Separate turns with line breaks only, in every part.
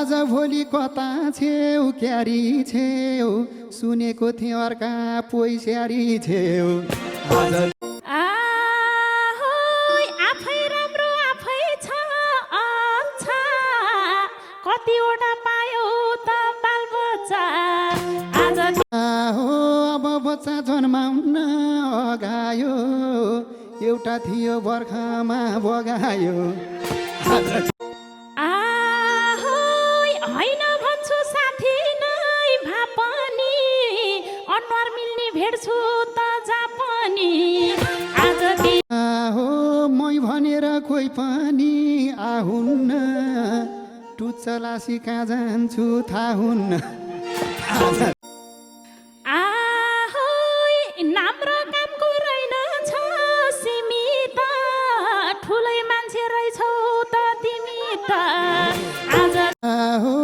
आज भोलि कता छेउ क्यारी छेउ सुनेको थिएँ अर्का पैस्यारी छेउ आज
आफै राम्रो आफै छ अच्छा कतिवटा पायो त बालबच्चा आज
हो अब बच्चा जन्माउन अगायो एउटा थियो बर्खामा बगायो
होइन भन्छु साथी नै भए पनि अनुहार मिल्ने भेट्छु त जापनी आज
हो मै भनेर कोही पनि आहुन्न टुच्चलासी कहाँ जान्छु थाहा हुन्न
नाम र कामको रहेनछ सीमित ठुलै मान्छे रहेछौ त तिमी त आज
हो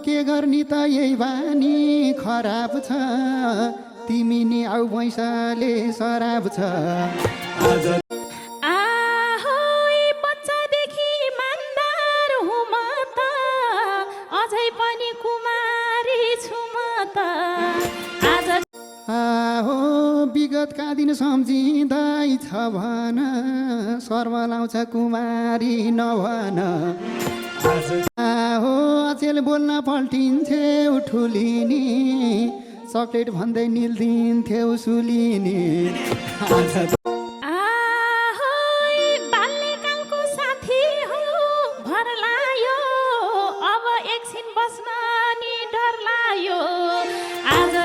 के गर्ने त यही बानी खराब छ तिमी नि आउ भैँसाले सराब छ आज
बच्चादेखि इमान्दार हुँ म त अझै पनि कुमारी छु म त आज
हो विगतका दिन सम्झिँदै छ भन सर्व लाउँछ कुमारी नभन हो अचेल बोल्न पल्टिन्थ्यौ ठुलिनी चक्लेट भन्दै निल्दिन्थ्यौ सुलिनी
बाल्यकालको साथी हो भर लायो अब एकछिन बस्न नि डर लायो आज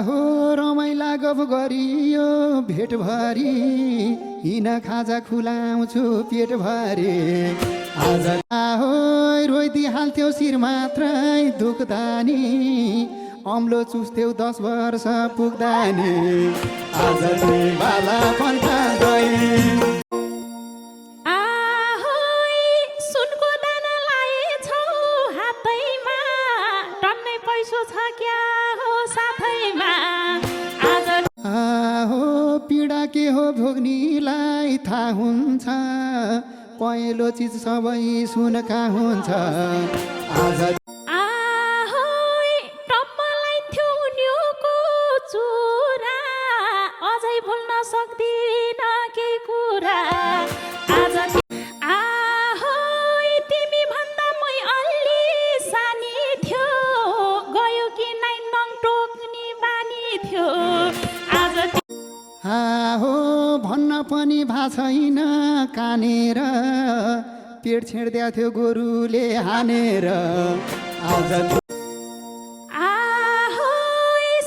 हो रमाइला गफ गरियो भेटभरि हिँड खाजा खुलाउँछु पेटभरि आज हो रोइदिहाल्थ्यौ शिर मात्रै दुख्दा नि अम्लो चुस्थ्यौ 10 वर्ष पुग्दा नि आज बाला फन्का गई
सुनको दाना लाएछौ हातैमा टन्नै पैसो छ क्या हो साथैमा आज
हो पीडा के हो भोग्नीलाई थाहा हुन्छ पहेँलो चिज सबै सुनका हुन्छ आज
टम्मलाइन्थ्यो उनीको चुरा अझै भुल्न सक्दिन केही कुरा आज तिमी भन्दा मै अलि सानी थियो गयो कि नै नङ टोक्ने बानी थियो आज
हो भन्न पनि भा छैन कानेर पेट छेड्दा थियो गोरुले हानेर आज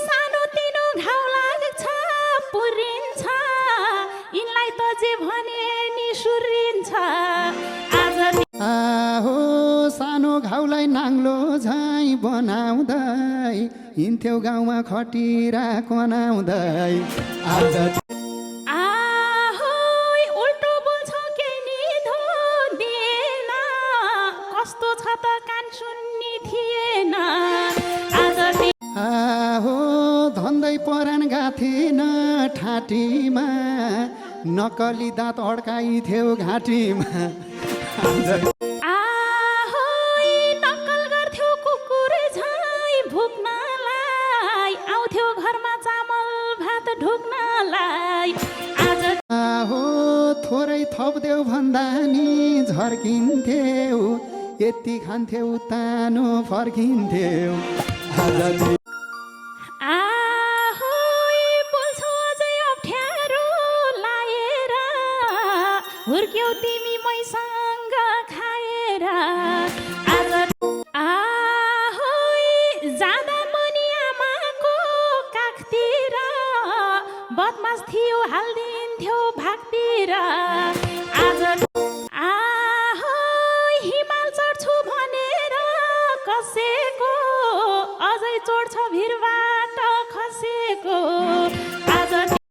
सानोतिनो घाउ लाग्छ पुरिन्छ यिनलाई त जे भने नि सुरिन्छ आज
हो सानो घाउलाई नाङ्लो झैँ बनाउँदै हिँड्थ्यौ गाउँमा खटिरा कनाउँदै आज
उल्टो बोल्छौ के नि धो दिएन कस्तो छ त कान सुन्नी थिएन आज
हो धन्दै परान गाथेन ठाटीमा नक्कली दाँत अड्काइथ्यौ घाँटीमा
नक्कल गर्थ्यौ कुकुर झै भुक्नलाई आउँथ्यौ घरमा चामल भात ढुक्नलाई आज
हो थोरै थप्देऊ भन्दा नि झर्किन्थ्यौ यति खान्थ्यौ तानो फर्किन्थ्यौ आज
बोल्छौ अझै अप्ठ्यारो लाएर हुर्क्यौ तिमी मैसँग खाएर आज जाँदा पनि आमाको काखतिर बदमास थियो हालिदिन्थ्यौ भागतिर